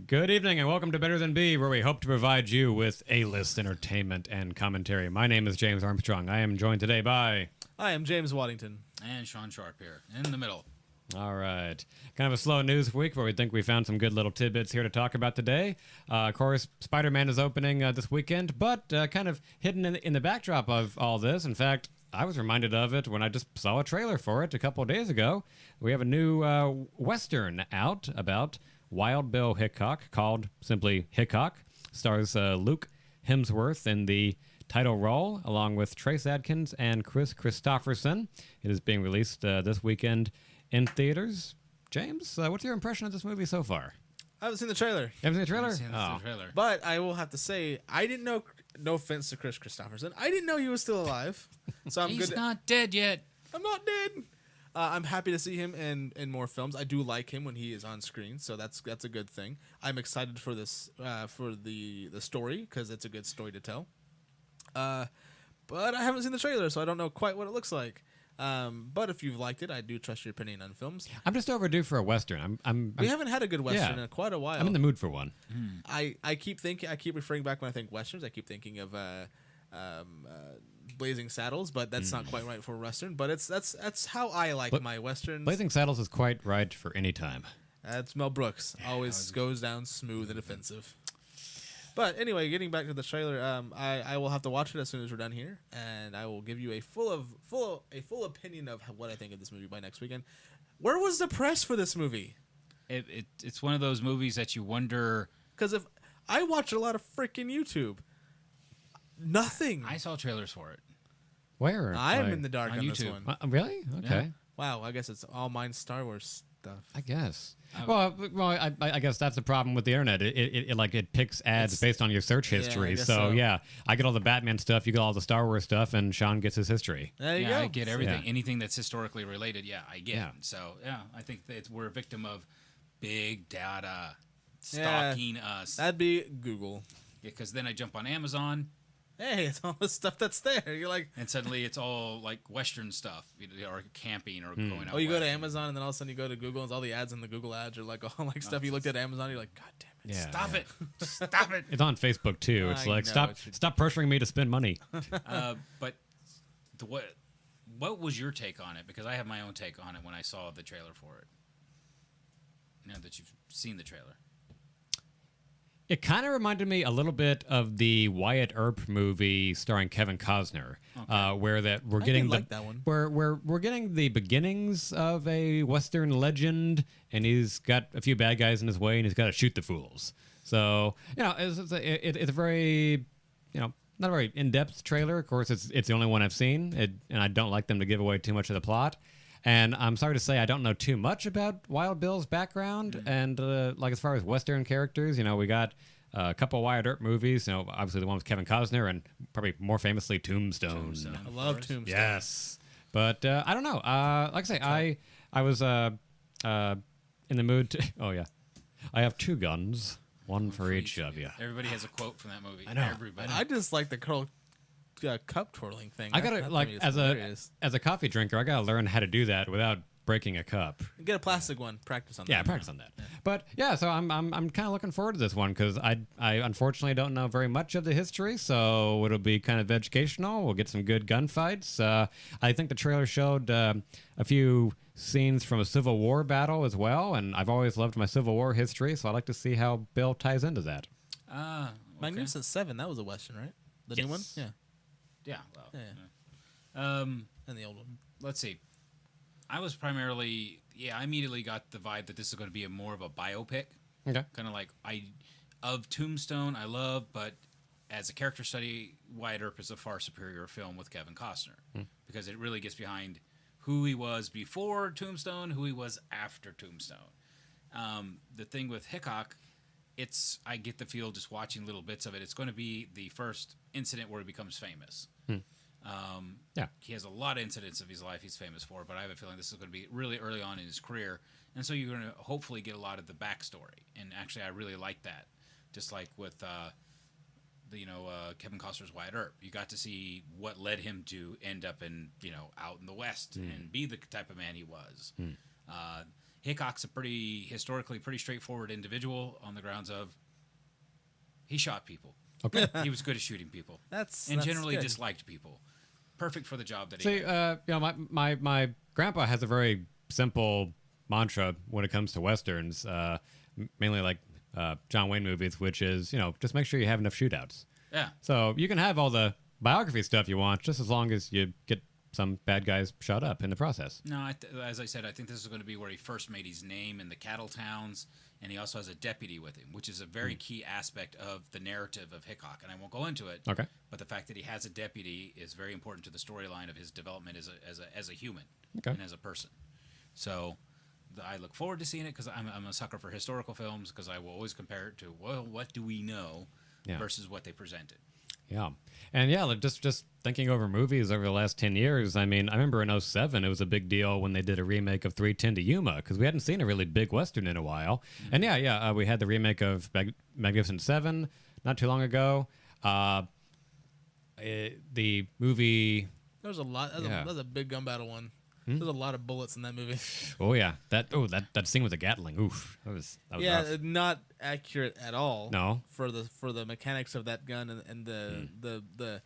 Good evening and welcome to Better Than B, where we hope to provide you with A-list entertainment and commentary. My name is James Armstrong. I am joined today by... I am James Waddington. And Sean Sharp here, in the middle. All right. Kind of a slow news week where we think we found some good little tidbits here to talk about today. Of course, Spider-Man is opening this weekend, but kind of hidden in the backdrop of all this. In fact, I was reminded of it when I just saw a trailer for it a couple of days ago. We have a new Western out about Wild Bill Hickok called simply Hickok. Stars Luke Hemsworth in the title role, along with Trace Adkins and Chris Christopherson. It is being released this weekend in theaters. James, what's your impression of this movie so far? I haven't seen the trailer. You haven't seen the trailer? Seen the trailer. But I will have to say, I didn't know, no offense to Chris Christopherson, I didn't know he was still alive. So I'm He's good. not dead yet. I'm not dead. I'm happy to see him in more films. I do like him when he is on screen, so that's a good thing. I'm excited for this for the story because it's a good story to tell. But I haven't seen the trailer, so I don't know quite what it looks like. But if you've liked it, I do trust your opinion on films. I'm just overdue for a Western. We haven't had a good Western in quite a while. I'm in the mood for one. I keep referring back when I think Westerns. I keep thinking of Blazing Saddles, but that's not quite right for a Western. But that's how I like my Westerns. Blazing Saddles is quite right for any time. That's Mel Brooks. Always goes down smooth and offensive. But anyway, getting back to the trailer, I will have to watch it as soon as we're done here, and I will give you a full opinion of what I think of this movie by next weekend. Where was the press for this movie? It's one of those movies that you wonder. Because if I watch a lot of freaking YouTube, nothing. I saw trailers for it. Where? I am in the dark on this YouTube. one. Really? Okay. Yeah. Wow, I guess it's all mine Star Wars stuff. I guess. Well, I guess that's the problem with the internet. It picks ads based on your search history. guess So so. yeah, I get all the Batman stuff, you get all the Star Wars stuff, and Sean gets his history. There you Yeah, go. I get everything. Yeah. Anything that's historically related, I get. Yeah. So, I think that we're a victim of big data stalking us. That'd be Google. Because then I jump on Amazon, Hey, it's all the stuff that's there. You're like, and suddenly it's all like Western stuff, or camping, or going out. oh, you go to west. Amazon, and then all of a sudden you go to Google, and all the ads in the Google ads are like all like stuff you looked at Amazon. You're like, God damn it. Yeah. Stop it! Stop it! It's on Facebook too. It's I like know, stop pressuring me to spend money. But what was your take on it? Because I have my own take on it when I saw the trailer for it. Now that you've seen the trailer. It kind of reminded me a little bit of the Wyatt Earp movie starring Kevin Costner, where we're getting like that one. Where we're getting the beginnings of a Western legend, and he's got a few bad guys in his way, and he's got to shoot the fools. So it's a very not a very in-depth trailer. Of course, it's the only one I've seen, and I don't like them to give away too much of the plot. And I'm sorry to say I don't know too much about Wild Bill's background. And like as far as Western characters, we got a couple of Wyatt Earp movies. Obviously the one with Kevin Costner, and probably more famously Tombstone. I love Tombstone. Yes, but I don't know. Like I say, I was in the mood to. Oh yeah, I have two guns, one for each of you. Everybody has a quote from that movie. I know. Everybody. I just like the cup twirling thing. I gotta as a coffee drinker, I gotta learn how to do that without breaking a cup. Get a plastic one. Practice on that. Yeah, practice on that. But yeah, so I'm kind of looking forward to this one because I unfortunately don't know very much of the history, so it'll be kind of educational. We'll get some good gunfights. I think the trailer showed a few scenes from a Civil War battle as well, and I've always loved my Civil War history, so I'd like to see how Bill ties into that. Okay. Magnificent Seven. That was a Western, right? The new one. Yeah. Yeah. Well. Yeah. And the old one. Let's see. I was primarily, I immediately got the vibe that this is going to be more of a biopic. Okay. Kind of like of Tombstone, I love, but as a character study, Wyatt Earp is a far superior film with Kevin Costner because it really gets behind who he was before Tombstone, who he was after Tombstone. The thing with Hickok, I get the feel just watching little bits of it. It's going to be the first incident where he becomes famous. He has a lot of incidents of his life he's famous for, but I have a feeling this is going to be really early on in his career, and so you're going to hopefully get a lot of the backstory. And actually, I really like that. Just like with Kevin Costner's Wyatt Earp, you got to see what led him to end up in out in the West and be the type of man he was. Hickok's a historically pretty straightforward individual on the grounds of he shot people. Okay. He was good at shooting people. That's generally good. disliked people. Perfect for the job that he See, had. my grandpa has a very simple mantra when it comes to westerns, mainly like John Wayne movies, which is, just make sure you have enough shootouts. Yeah. So you can have all the biography stuff you want, just as long as you get some bad guys shot up in the process. No, as I said, I think this is going to be where he first made his name in the cattle towns, and he also has a deputy with him, which is a very key aspect of the narrative of Hickok. And I won't go into it. Okay. But the fact that he has a deputy is very important to the storyline of his development as a human Okay. and as a person. So I look forward to seeing it because I'm a sucker for historical films because I will always compare it to, well, what do we know versus what they presented. Yeah. And like just thinking over movies over the last 10 years, I mean, I remember in 2007, it was a big deal when they did a remake of 3:10 to Yuma because we hadn't seen a really big Western in a while. Mm-hmm. And we had the remake of Magnificent Seven not too long ago. The movie... There was a lot. That was a big gun battle one. There's a lot of bullets in that movie. Oh yeah, that scene with the Gatling. Oof, that was rough. Not accurate at all. No, for the mechanics of that gun and the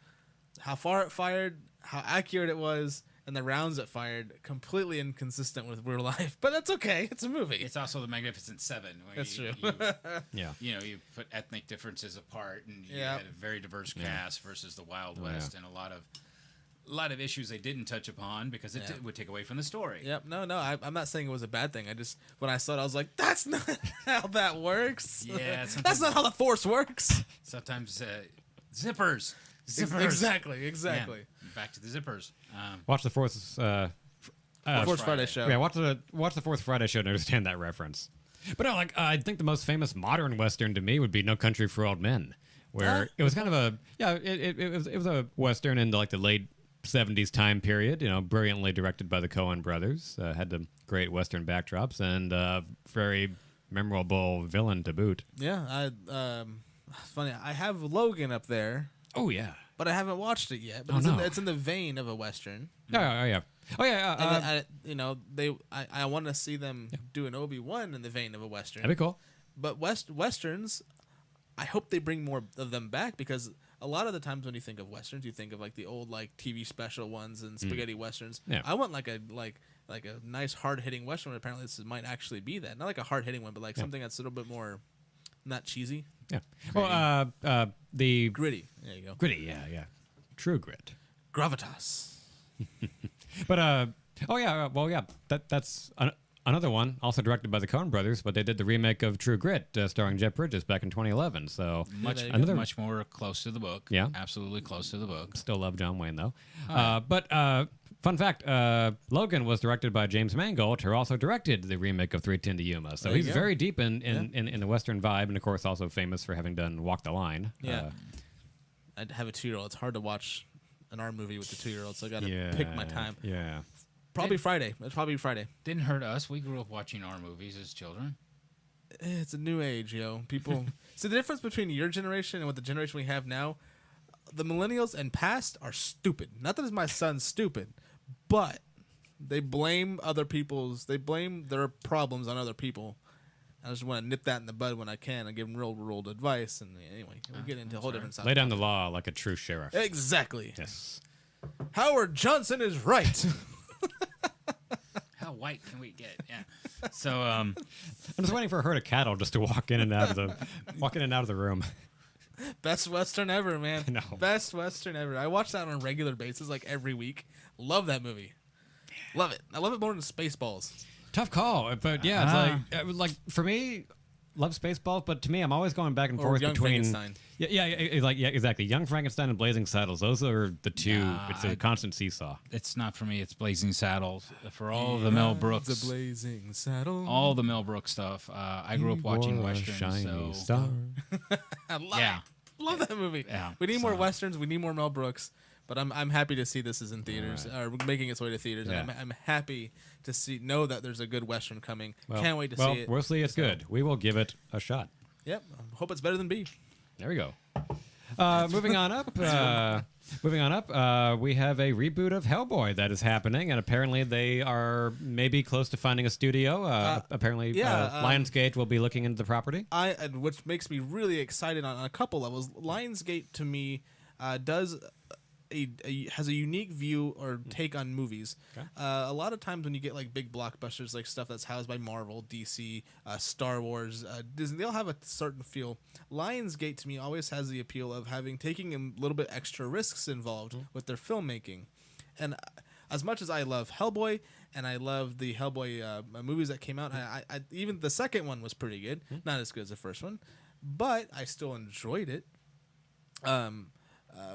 how far it fired, how accurate it was, and the rounds it fired, completely inconsistent with real life. But that's okay. It's a movie. It's also the Magnificent Seven. That's true. You put ethnic differences apart, and you had a very diverse cast versus the Wild West, and a lot of issues they didn't touch upon because it would take away from the story. Yep. No. I'm not saying it was a bad thing. I just, when I saw it, I was like, that's not how that works. Yeah. That's not how the Force works. Sometimes zippers. Exactly. Yeah. Back to the zippers. Watch the Fourth Friday show. Yeah, watch the Fourth Friday show to understand that reference. But no, I think the most famous modern Western to me would be No Country for Old Men, where it was kind of it was a Western in the late 70s time period, brilliantly directed by the Coen brothers, had the great Western backdrops and very memorable villain to boot. Yeah, funny. I have Logan up there. Oh yeah, but I haven't watched it yet. But it's in the vein of a Western. Yeah. I want to see them do an Obi-Wan in the vein of a Western. That'd be cool. But Westerns, I hope they bring more of them back because a lot of the times when you think of Westerns, you think of the old TV special ones and spaghetti Westerns. Yeah. I want a nice hard hitting Western. Apparently, this might actually be that. Not like a hard hitting one, but something that's a little bit more not cheesy. Yeah. Well, the gritty. There you go. Gritty. Yeah. True grit. Gravitas. But that's another one, also directed by the Coen brothers, but they did the remake of True Grit, starring Jeff Bridges back in 2011. So much more close to the book. Yeah, absolutely close to the book. Still love John Wayne though. But fun fact: Logan was directed by James Mangold, who also directed the remake of 3:10 to Yuma. So he's very deep in the Western vibe, and of course also famous for having done Walk the Line. Yeah. I'd have a 2-year-old. It's hard to watch an R movie with a 2-year-old, so I got to pick my time. Yeah. Probably Friday. It's probably Friday. Didn't hurt us. We grew up watching R movies as children. It's a new age, People. See, the difference between your generation and what the generation we have now, the millennials and past are stupid. Not that my son's stupid, but they blame they blame their problems on other people. I just want to nip that in the bud when I can and give them real world advice. And anyway, we get into a whole different side. Lay down the law like a true sheriff. Exactly. Yes. Howard Johnson is right. How white can we get? Yeah. So I'm just waiting for a herd of cattle just to walk in and out of the room. Best Western ever, man. No. Best Western ever. I watch that on a regular basis, every week. Love that movie. Love it. I love it more than Spaceballs. Tough call, but yeah, it's like for me, love Spaceballs, but to me, I'm always going back and forth Young between. Frankenstein. Yeah, exactly. Young Frankenstein and Blazing Saddles. Those are the two. It's a constant seesaw. It's not for me. It's Blazing Saddles. For all the Mel Brooks. The Blazing Saddle. All the Mel Brooks stuff. I grew up watching westerns. Shiny star. I love it. Love that movie. Yeah, we need more westerns. We need more Mel Brooks. But I'm happy to see this is in theaters, or making its way to theaters, and I'm happy to know that there's a good Western coming. Can't wait to see it. We'll see it's good. We will give it a shot. Yep. Hope it's better than B. There we go. Moving on up. Moving on up, we have a reboot of Hellboy that is happening, and apparently they are maybe close to finding a studio. Apparently, Lionsgate will be looking into the property. Which makes me really excited on a couple levels. Lionsgate to me has a unique view or take on movies. Okay. A lot of times when you get like big blockbusters, like stuff that's housed by Marvel, DC, Star Wars, Disney, they all have a certain feel. Lionsgate to me always has the appeal of taking a little bit extra risks involved with their filmmaking. And as much as I love Hellboy and I love the Hellboy movies that came out, I even the second one was pretty good, not as good as the first one, but I still enjoyed it.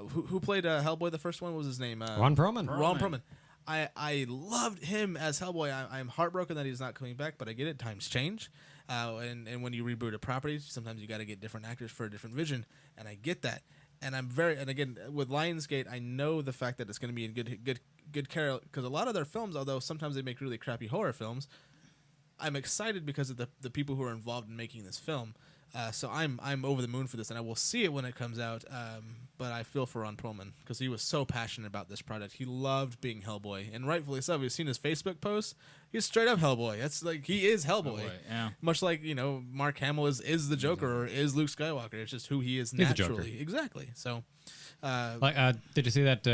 Who played Hellboy? The first one, what was his name? Ron Perlman. Ron Perlman. I loved him as Hellboy. I'm heartbroken that he's not coming back, but I get it. Times change, and when you reboot a property, sometimes you got to get different actors for a different vision, and I get that. And and again with Lionsgate, I know the fact that it's going to be in good care, because a lot of their films, although sometimes they make really crappy horror films, I'm excited because of the people who are involved in making this film. So I'm over the moon for this, and I will see it when it comes out. But I feel for Ron Perlman because he was so passionate about this project. He loved being Hellboy, and rightfully so. We've seen his Facebook posts. He's straight up Hellboy. That's like he is Hellboy. Yeah. Much like Mark Hamill is the Joker or is Luke Skywalker. It's just who he is naturally. Exactly. So, did you see that?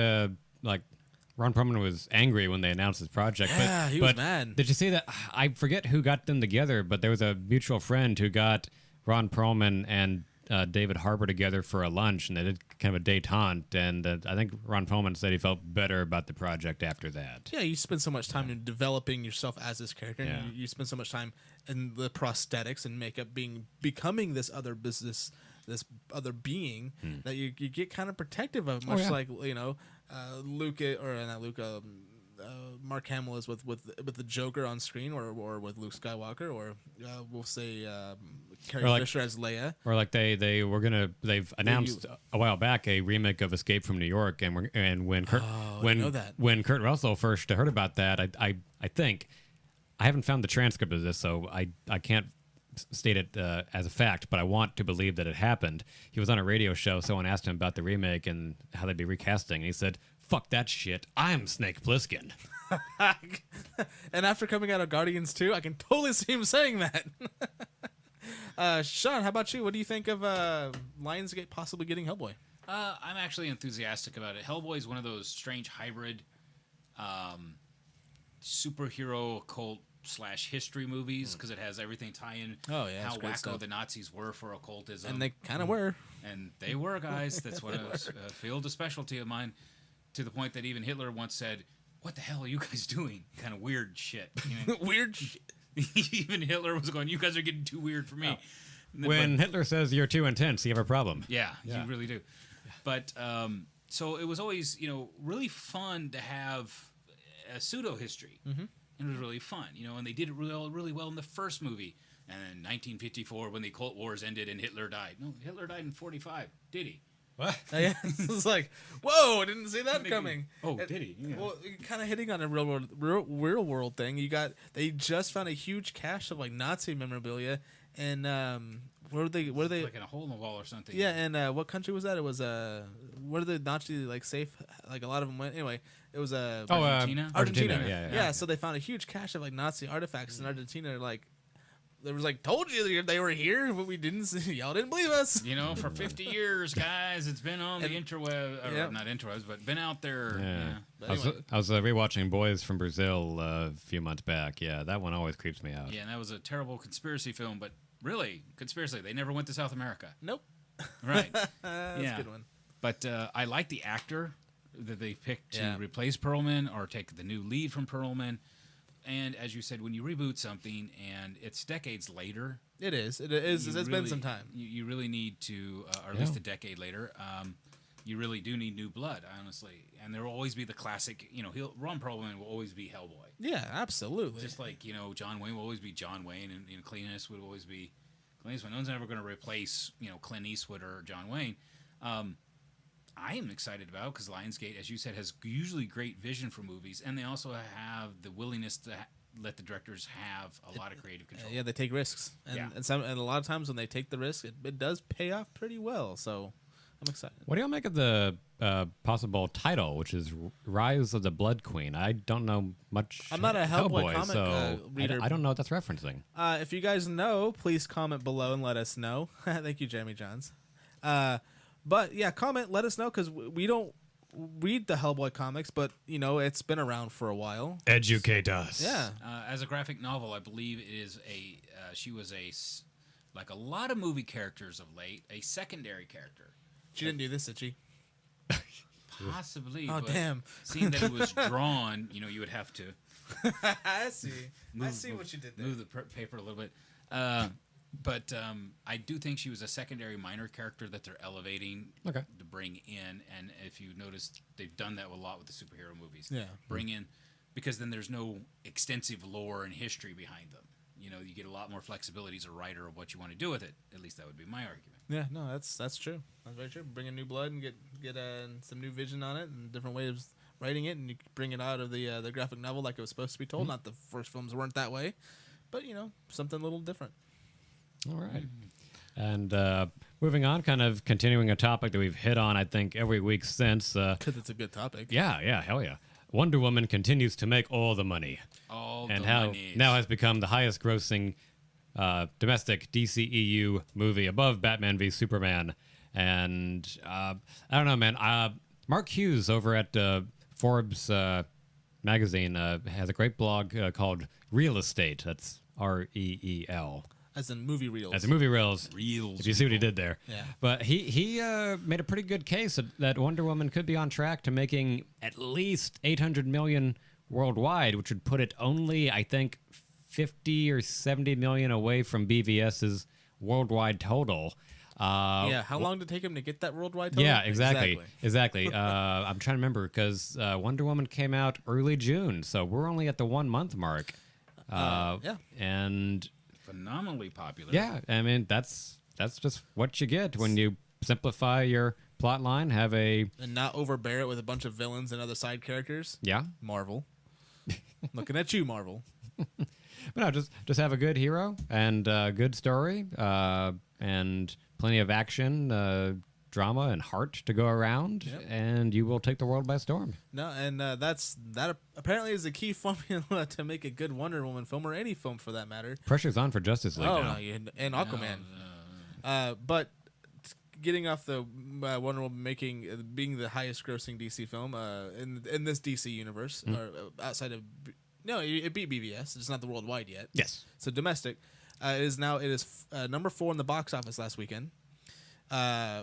Ron Perlman was angry when they announced his project. Yeah, he was mad. Did you see that? I forget who got them together, but there was a mutual friend who got Ron Perlman and David Harbour together for a lunch, and they did kind of a détente. And I think Ron Perlman said he felt better about the project after that. Yeah, you spend so much time in developing yourself as this character, and you spend so much time in the prosthetics and makeup, becoming this other business, this other being that you get kind of protective of, much like Mark Hamill is with the Joker on screen, or with Luke Skywalker, or we'll say Carrie Fisher as Leia, or like they've announced a while back a remake of Escape from New York, and when Kurt Russell first heard about that, I think I haven't found the transcript of this, so I can't state it as a fact, but I want to believe that it happened. He was on a radio show. Someone asked him about the remake and how they'd be recasting, and he said, "Fuck that shit. I'm Snake Plissken." And after coming out of Guardians 2, I can totally see him saying that. Sean, how about you? What do you think of Lionsgate possibly getting Hellboy? I'm actually enthusiastic about it. Hellboy is one of those strange hybrid superhero occult / history movies, because it has everything tie in how wacko stuff. the Nazis were for occultism. And they kind of were. And they were, guys. That's what a field of specialty of mine, to the point that even Hitler once said, "What the hell are you guys doing?" Kind of weird shit. Weird shit. Even Hitler was going, "You guys are getting too weird for me." Oh. When Hitler says you're too intense, you have a problem. Yeah, you really do. But so it was always, really fun to have a pseudo history. Mm-hmm. It was really fun, and they did it really well in the first movie. And in 1954, when the occult wars ended and Hitler died. No, Hitler died in 45. Did he? What? It's like, whoa, I didn't see that coming. Oh, did he? Yeah. Well, kind of hitting on a real world thing. They just found a huge cache of like Nazi memorabilia, and where they like in a hole in the wall or something. Yeah, and what country was that? It was where the Nazi safe, like a lot of them went. Anyway, it was Argentina. Argentina. Yeah. So they found a huge cache of like Nazi artifacts in Argentina. They was told you they were here, but we didn't see. Y'all didn't believe us. For 50 years, guys, it's been on the interweb, not interwebs, but been out there. Yeah. Anyway. I was rewatching Boys from Brazil a few months back. Yeah, that one always creeps me out. Yeah, and that was a terrible conspiracy film, but really, conspiracy. They never went to South America. Nope. Right. That's a good one. But I like the actor that they picked to replace Perlman or take the new lead from Perlman. And as you said, when you reboot something and it's decades later, it is. It's been some time. You really need to, or at least a decade later, you really do need new blood, honestly. And there will always be the classic. Ron Perlman will always be Hellboy. Yeah, absolutely. Just like John Wayne will always be John Wayne, and Clint Eastwood will always be Clint Eastwood. No one's ever going to replace Clint Eastwood or John Wayne. I am excited about because Lionsgate, as you said, has usually great vision for movies, and they also have the willingness to let the directors have a lot of creative control. Yeah, they take risks, and a lot of times when they take the risk, it does pay off pretty well. So, I'm excited. What do y'all make of the possible title, which is Rise of the Blood Queen? I don't know much. I'm not a Hellboy comic, so reader. I don't know what that's referencing. If you guys know, please comment below and let us know. Thank you, Jeremy Johns. But yeah, comment, let us know, because we don't read the Hellboy comics, but it's been around for a while. Educate us. Yeah. As a graphic novel, I believe it is she was like a lot of movie characters of late, a secondary character. She didn't do this, did she? Possibly. Oh, but damn. Seeing that it was drawn, you would have to I see. I see what you did there. move the paper a little bit. But I do think she was a secondary minor character that they're elevating to bring in. And if you notice, they've done that a lot with the superhero movies. Yeah. Bring in, because then there's no extensive lore and history behind them. You get a lot more flexibility as a writer of what you want to do with it. At least that would be my argument. Yeah, no, that's true. That's very true. Bring in new blood and get some new vision on it and different ways of writing it, and you bring it out of the graphic novel like it was supposed to be told. Not the first films weren't that way, but something a little different. All right. And moving on, kind of continuing a topic that we've hit on, I think, every week since. Because it's a good topic. Yeah, hell yeah. Wonder Woman continues to make all the money. Now has become the highest grossing domestic DCEU movie above Batman v Superman. And I don't know, man. Mark Hughes over at Forbes magazine has a great blog called Real Estate. That's REEL. As in movie reels. As in movie reels. Reels. If you see what he did there. Yeah. But he made a pretty good case that Wonder Woman could be on track to making at least $800 million worldwide, which would put it only, I think, 50 or 70 million away from BVS's worldwide total. How long did it take him to get that worldwide total? Yeah, exactly. I'm trying to remember, because Wonder Woman came out early June, so we're only at the 1 month mark. And phenomenally popular. yeah, I mean that's just what you get when you simplify your plot line, and not overbear it with a bunch of villains and other side characters. Yeah. Marvel. Looking at you, Marvel. But no, just have a good hero and good story and plenty of action, drama, and heart to go around, and you will take the world by storm. No, and that apparently is the key formula to make a good Wonder Woman film, or any film for that matter. Pressure's on for Justice League now. No, and Aquaman. But getting off the Wonder Woman being the highest grossing DC film in this DC universe, or outside of... No, it beat BVS. It's not the worldwide yet. Yes. So domestic. It is number 4 in the box office last weekend,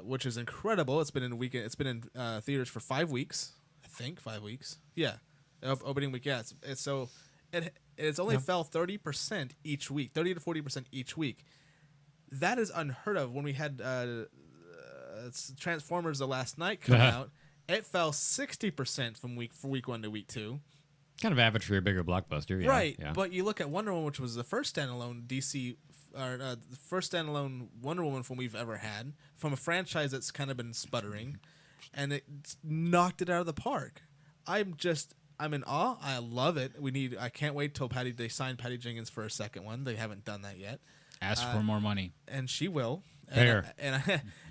which is incredible. It's been in theaters for 5 weeks. I think 5 weeks. Yeah, opening week. Yeah, it's only fell 30% each week, 30 to 40% each week. That is unheard of. When we had Transformers the last night come out, it fell 60% from week 1 to week 2. Kind of average for your bigger blockbuster, yeah. Right, yeah. But you look at Wonder Woman, which was the first standalone DC, or the first standalone Wonder Woman film we've ever had, from a franchise that's kind of been sputtering, and it knocked it out of the park. I'm in awe. I love it. I can't wait till they sign Patty Jenkins for a second one. They haven't done that yet. Ask for more money, and she will. Fair. And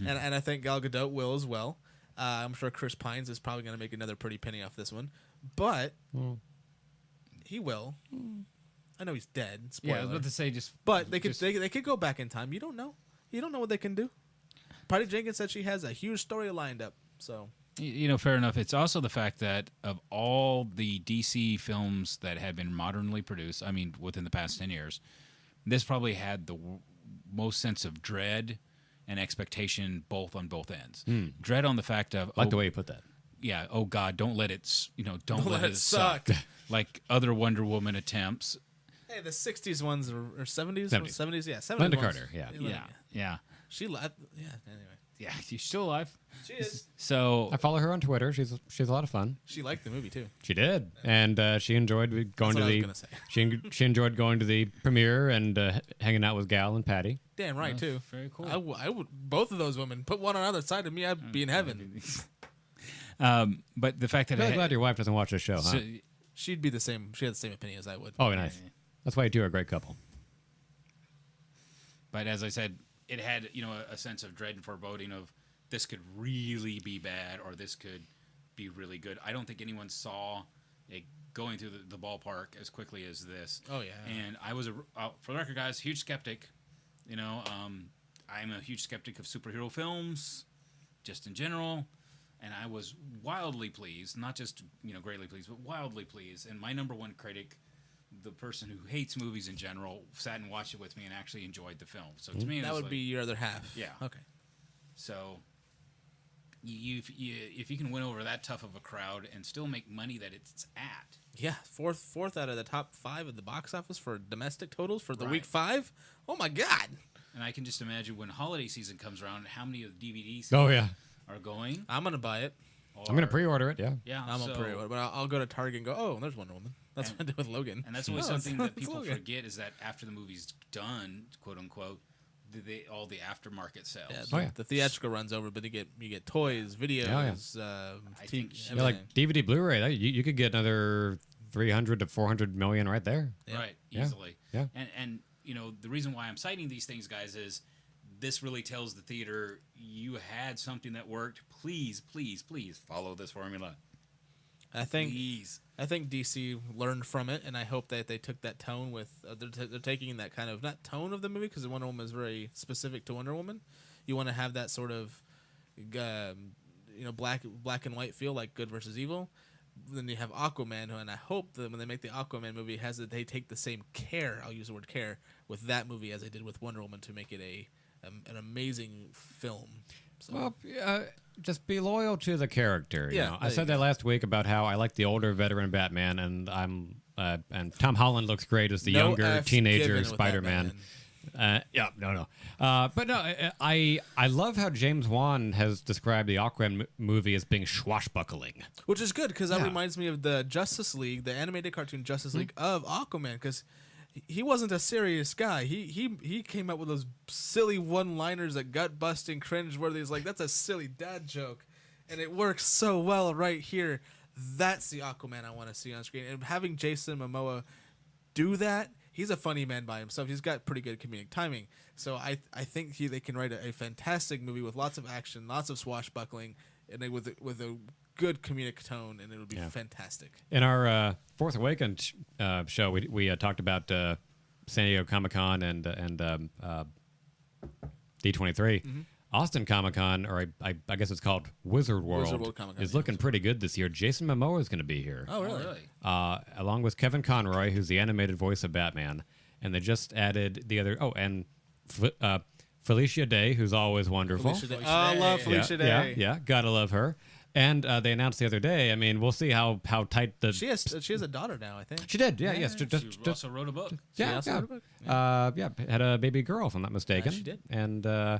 I think Gal Gadot will as well. I'm sure Chris Pines is probably going to make another pretty penny off this one, but. He will. I know he's dead. Spoiler. Yeah, I was about to say But they could go back in time. You don't know. You don't know what they can do. Patty Jenkins said she has a huge story lined up. So fair enough. It's also the fact that of all the DC films that had been modernly produced, I mean, within the past 10 years, this probably had the most sense of dread and expectation on both ends. Dread on the fact of the way you put that. Yeah. Oh God, don't let it. Don't let it suck. Like other Wonder Woman attempts. Hey, the '60s ones or '70s, 70s. Yeah, '70s. Linda Carter. Yeah. Yeah. She left. Yeah. Anyway. Yeah, she's still alive. She is. So I follow her on Twitter. She's a lot of fun. She liked the movie too. She did, and she enjoyed going to the. She enjoyed going to the premiere and hanging out with Gal and Patty. Damn right too. Very cool. I would both of those women put one on either side of me. I'd be in heaven. But the fact that I'm glad your wife doesn't watch this show, huh? So, she'd be the same. She had the same opinion as I would. Oh, nice. That's why you two are a great couple. But as I said, it had a sense of dread and foreboding of this could really be bad or this could be really good. I don't think anyone saw it going through the ballpark as quickly as this. Oh, yeah. And I was, for the record, guys, huge skeptic. You know, I'm a huge skeptic of superhero films, just in general. And I was wildly pleased, not just, greatly pleased, but wildly pleased. And my number one critic, the person who hates movies in general, sat and watched it with me and actually enjoyed the film. So to me, that would be your other half. Yeah. Okay. So if you can win over that tough of a crowd and still make money that it's at. Yeah, fourth out of the top 5 of the box office for domestic totals for the Right. week 5. Oh my God! And I can just imagine when holiday season comes around, how many of the DVDs Oh yeah, are going. I'm gonna buy it. I'm gonna pre-order it. Yeah. Yeah, I'm gonna pre-order, but I'll go to Target and go. Oh, there's Wonder Woman. That's what I did with Logan. And that's always Oh, something that it's people Logan. forget is that after the movie's done, quote unquote, all the aftermarket sales. Yeah, Oh, yeah. the theatrical runs over, but you get toys, videos, I think Yeah, like DVD, Blu-ray. You could get another 300 to 400 million right there. Right, Yeah. easily. Yeah. And the reason why I'm citing these things, guys, is this really tells the theater you had something that worked. Please, please, please follow this formula. I think Please. DC learned from it, and I hope that they took that tone with. They're taking that kind of not tone of the movie because Wonder Woman is very specific to Wonder Woman. You want to have that sort of, black and white feel like good versus evil. Then you have Aquaman, and I hope that when they make the Aquaman movie, they take the same care. I'll use the word care with that movie as they did with Wonder Woman to make it an amazing film. So. Well, just be loyal to the character. You Yeah, know? I there said you that go. last week about how I like the older veteran Batman, and and Tom Holland looks great as the No younger F's teenager given with that Spider-Man. But no, I love how James Wan has described the Aquaman movie as being swashbuckling. Which is good because that Yeah. reminds me of the Justice League, the animated cartoon Justice League of Aquaman, because he wasn't a serious guy. He came up with those silly one-liners that gut-busting cringe worthy. Like, that's a silly dad joke, and it works so well right here. That's the Aquaman I want to see on screen, and having Jason Momoa do that. He's a funny man by himself. He's got pretty good comedic timing. So I think they can write a fantastic movie with lots of action, lots of swashbuckling, and with a good comedic tone, and it would be fantastic. In our Fourth Awakened show, we talked about San Diego Comic-Con and D23. Austin Comic-Con, or I guess it's called Wizard World Comic-Con, is yeah, looking pretty good this year. Jason Momoa is going to be here. Oh, Oh, really? really? Along with Kevin Conroy, who's the animated voice of Batman. And they just added the other... Oh, and Felicia Day, who's always wonderful. Felicia Day. Felicia Oh, I Day. love Yeah, Felicia yeah, Day. yeah, gotta love her. And they announced the other day, I mean, we'll see how tight the... She has a daughter now, I think. She did, yeah, yes. She Just, also wrote a book. yeah, also yeah. wrote a book? Had a baby girl, if I'm not mistaken. she did. And I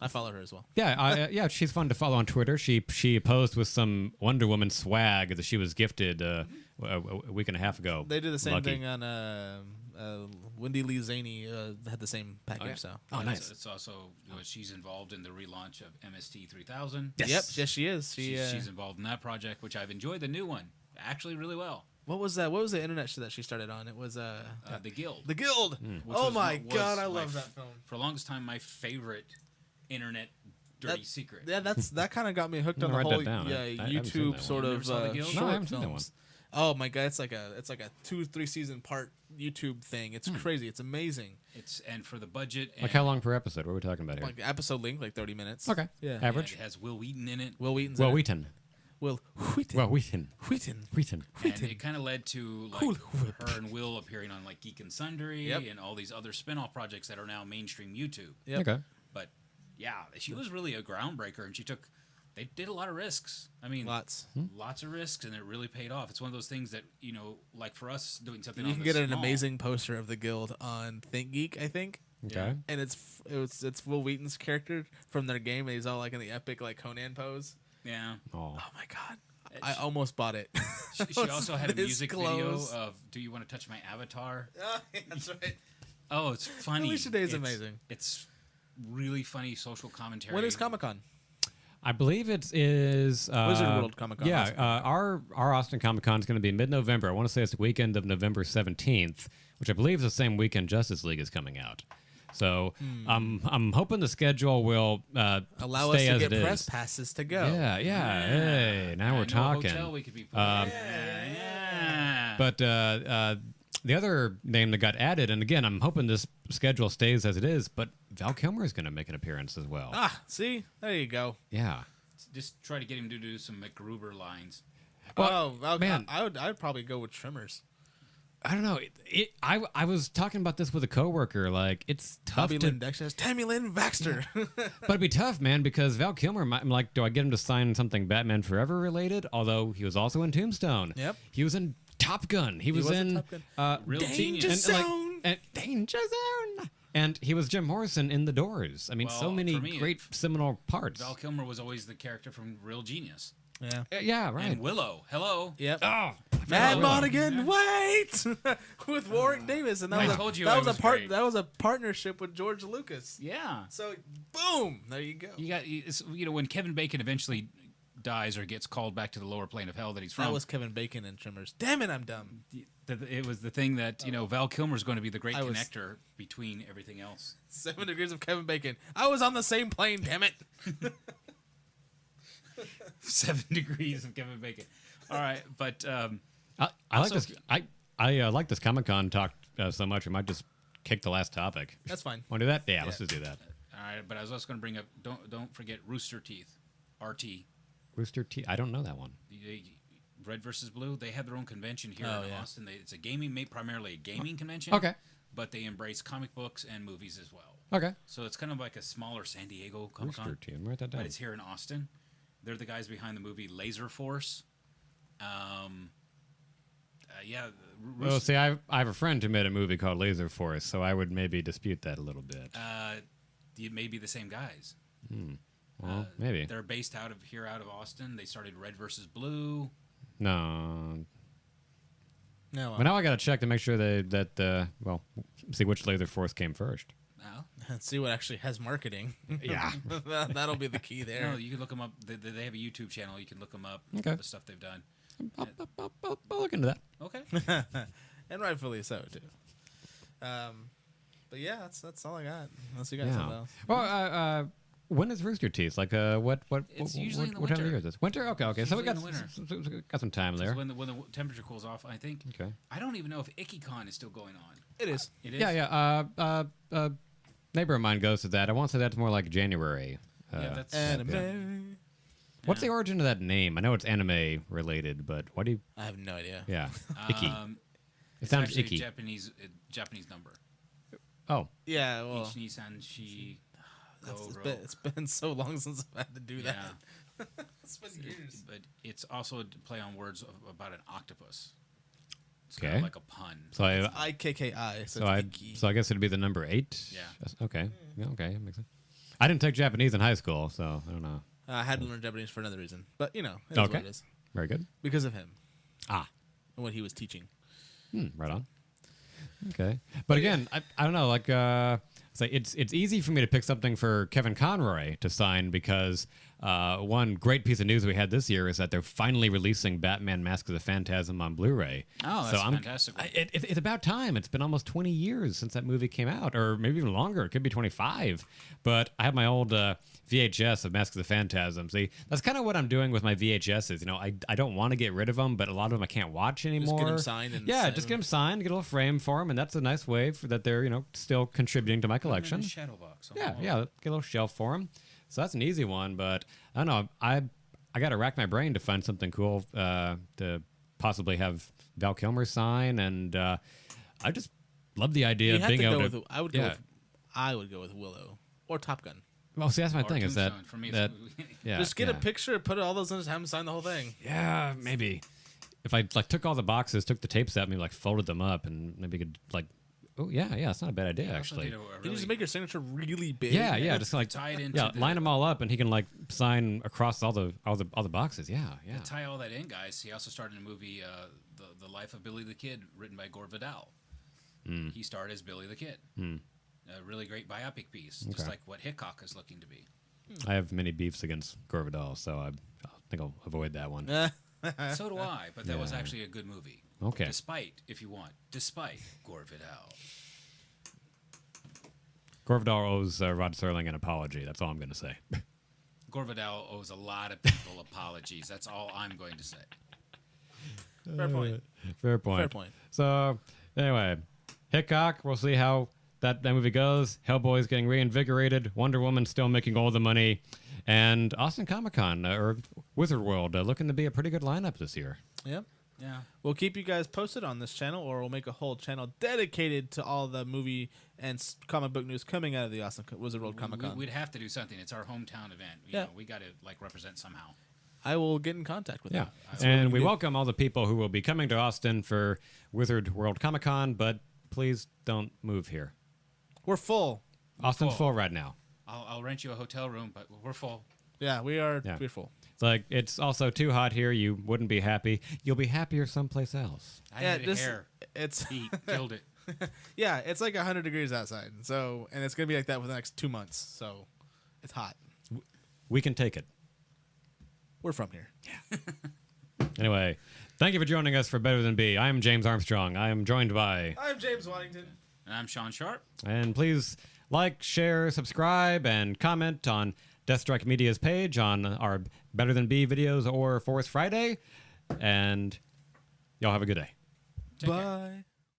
follow her as well. yeah, she's fun to follow on Twitter. She posed with some Wonder Woman swag that she was gifted a week and a half ago. They did the same Lucky. thing on Wendy Lee Zaney had the same package. Oh, yeah. So Oh, nice. It's also she's involved in the relaunch of MST 3000. Yes. Yes, she is. She's involved in that project, which I've enjoyed the new one actually really well. What was that? What was the internet show that she started on? It was The Guild. The Guild. Which Oh was my was god, I my love that film. For the longest time, my favorite internet dirty secret. Yeah, that kind of got me hooked on the Write whole that down. I haven't seen YouTube that sort one. You of never saw The Guild? short No, I haven't seen that films. Oh my god, it's like a 2-3 season part YouTube thing. It's crazy. It's amazing. And for the budget, and Like how long per episode? What are we talking about here? Like episode length, like 30 minutes. Okay. Yeah. and Average? it has Will Wheaton in it. Will Wheaton's Well, in it. Wheaton. Will Wheaton. Well, Wheaton. Wheaton. Wheaton. And it kind of led to like Cool. her and Will appearing on like Geek and Sundry Yep. and all these other spin-off projects that are now mainstream YouTube. Yep. Okay. But yeah, she was really a groundbreaker, and they did a lot of risks. I mean, Lots. lots of risks, and it really paid off. It's one of those things that, like for us doing something You on can the get an small- amazing poster of the Guild on ThinkGeek, I think. Okay. And it's Will Wheaton's character from their game, and he's all like in the epic like Conan pose. Yeah. Oh. Oh my god, I almost bought it. She also had a This music close. video of "Do You Want to Touch My Avatar?" Oh, yeah, that's right. Oh, it's funny. Felicia Day is It's- amazing. It's really funny social commentary. When is Comic-Con? I believe it is Wizard World Comic-Con, Yeah, Austin. our Austin Comic Con is going to be mid-November. I want to say it's the weekend of November 17th, which I believe is the same weekend Justice League is coming out. So I'm hoping the schedule will Allow us stay to as get it press is. passes to go. Yeah. Hey, now I we're know a talking. hotel we could be put yeah. But the other name that got added, and again, I'm hoping this schedule stays as it is, but Val Kilmer is going to make an appearance as well. See? There you go. Yeah. Just try to get him to do some McGruber lines. Well, man. I'd probably go with Trimmers. I don't know. I was talking about this with a coworker. Like, it's tough Bobby to... Lynn Dexter, Tammy Lynn Baxter. But it'd be tough, man, because Val Kilmer, I'm like, do I get him to sign something Batman Forever related? Although he was also in Tombstone. Yep. He was in Top Gun. He was in Top Gun. Real Danger genius. Zone. Danger Zone. And he was Jim Morrison in The Doors. I mean, Well, so many for me, great seminal parts. Val Kilmer was always the character from Real Genius. Yeah. Yeah, right. And Willow. Hello. Yep. Oh, Mad Willow. Monaghan, wait, with Warwick Davis, and I that told you that I was was a part. great. That was a partnership with George Lucas. Yeah. So, boom, there you go. You got when Kevin Bacon eventually dies or gets called back to the lower plane of hell that he's from. That was Kevin Bacon and Trimmers. Damn it, I'm dumb. It was the thing that Val Kilmer's going to be the great I was- connector between everything else. 7 degrees of Kevin Bacon. I was on the same plane. Damn it. 7 degrees of Kevin Bacon. All right, but I like this. I like this Comic-Con talk so much. We might just kick the last topic. That's fine. Want to do that? Yeah, let's just do that. all right, but I was also going to bring up don't forget Roosterteeth, RT. Roosterteeth. I don't know that one. Red versus Blue. They have their own convention here Oh, in yeah. Austin. It's a primarily a gaming convention. Okay. But they embrace comic books and movies as well. Okay. So it's kind of like a smaller San Diego Comic Con. Roosterteeth. Write that down. But it's here in Austin. They're the guys behind the movie Laser Force. Yeah. Well, see, I have a friend who made a movie called Laser Force, so I would maybe dispute that a little bit. It may be the same guys. Well, maybe. They're based out of Austin. They started Red versus Blue. No. No. But now I got to check to make sure see which Laser Force came first. Oh. Let's see what actually has marketing. Yeah. That'll be the key there. No, you can look them up. They have a YouTube channel. You can look them up. Okay. The stuff they've done. I'll look into that. Okay. And rightfully so too. But yeah, that's all I got. Unless you got something Yeah. else. Well, when is Rooster Teeth? Like, what? It's usually in the what time of winter. year is this? Winter? Okay. So we usually got in the winter. got some time there. When the temperature cools off, I think. Okay. I don't even know if IckyCon is still going on. It is. It is. Yeah. Neighbor of mine goes to that. I want to say that's more like January. Yeah, that's Anime. What's the origin of that name? I know it's anime related, but why do you? I have no idea. Yeah, icky. It It's sounds actually icky. a Japanese number. Oh, Yeah. Well, Ich Nissan Shi it's been so long since I've had to do that. Yeah. It's been years. But it's also a play on words about an octopus. It's Okay. kind of like a pun. so I IKKI. So, so I it's icky. so I guess it'd be the number 8. Yeah. Okay. Yeah, okay. That makes sense. I didn't take Japanese in high school, so I don't know. I had to learn Japanese for another reason, but it is what Okay. it is Very good. because of him Ah, and what he was teaching. right on. Okay, but again, I don't know. Like, it's easy for me to pick something for Kevin Conroy to sign because one great piece of news we had this year is that they're finally releasing Batman: Mask of the Phantasm on Blu-ray. Oh, that's fantastic. It's about time. It's been almost 20 years since that movie came out, or maybe even longer. It could be 25. But I have my old VHS of Mask of the Phantasm. See, that's kind of what I'm doing with my VHSs. You know, I don't want to get rid of them, but a lot of them I can't watch anymore. get 'em signed and yeah, save just get them. them signed, get a little frame for them, and that's a nice way for that they're still contributing to my collection. Shadow box. Yeah, get a little shelf for them. So that's an easy one, but I don't know. I got to rack my brain to find something cool to possibly have Val Kilmer sign, and I just love the idea You of have being to able go to. with. I would go with Willow or Top Gun. Well, see, that's my Or thing. Is that Tombstone. For me, that it's yeah, Just get a yeah. picture, put all those in, have him sign the whole thing. Yeah, maybe. If I took all the boxes, took the tapes out, maybe folded them up, and maybe could oh yeah, it's not a bad idea actually. Can you just make your signature really big? Yeah, just tie it into line them all up, and he can sign across all the boxes. Yeah. To tie all that in, guys, he also started a movie, the Life of Billy the Kid, written by Gore Vidal. He starred as Billy the Kid. A really great biopic piece, just like what Hickok is looking to be. I have many beefs against Gore Vidal, so I think I'll avoid that one. So do I, but that was actually a good movie. Okay. Despite Gore Vidal. Gore Vidal owes Rod Serling an apology. That's all I'm going to say. Gore Vidal owes a lot of people apologies. That's all I'm going to say. Fair point. Fair point. Fair point. So, anyway, Hickok, we'll see how that movie goes. Hellboy's getting reinvigorated. Wonder Woman's still making all the money. And Austin Comic-Con, or Wizard World, looking to be a pretty good lineup this year. Yep. Yeah. We'll keep you guys posted on this channel, or we'll make a whole channel dedicated to all the movie and comic book news coming out of the Austin Wizard World Comic Con. We'd have to do something. It's our hometown event. You know, we got to like represent somehow. I will get in contact with them. And we welcome all the people who will be coming to Austin for Wizard World Comic Con, but please don't move here. We're full. Austin's full right now. I'll rent you a hotel room, but we're full. Yeah, we are. Yeah. We're full. It's like, it's also too hot here. You wouldn't be happy. You'll be happier someplace else. I had hair. It's heat killed it. Yeah, it's like 100 degrees outside. So, and it's gonna be like that for the next 2 months. So, it's hot. We can take it. We're from here. Yeah. Anyway, thank you for joining us for Better Than B. I am James Armstrong. I am joined by... I'm James Waddington. And I'm Sean Sharp. And please like, share, subscribe, and comment on DeathStryke Media's page on our Better Than B videos or Force Friday. And y'all have a good day. Bye.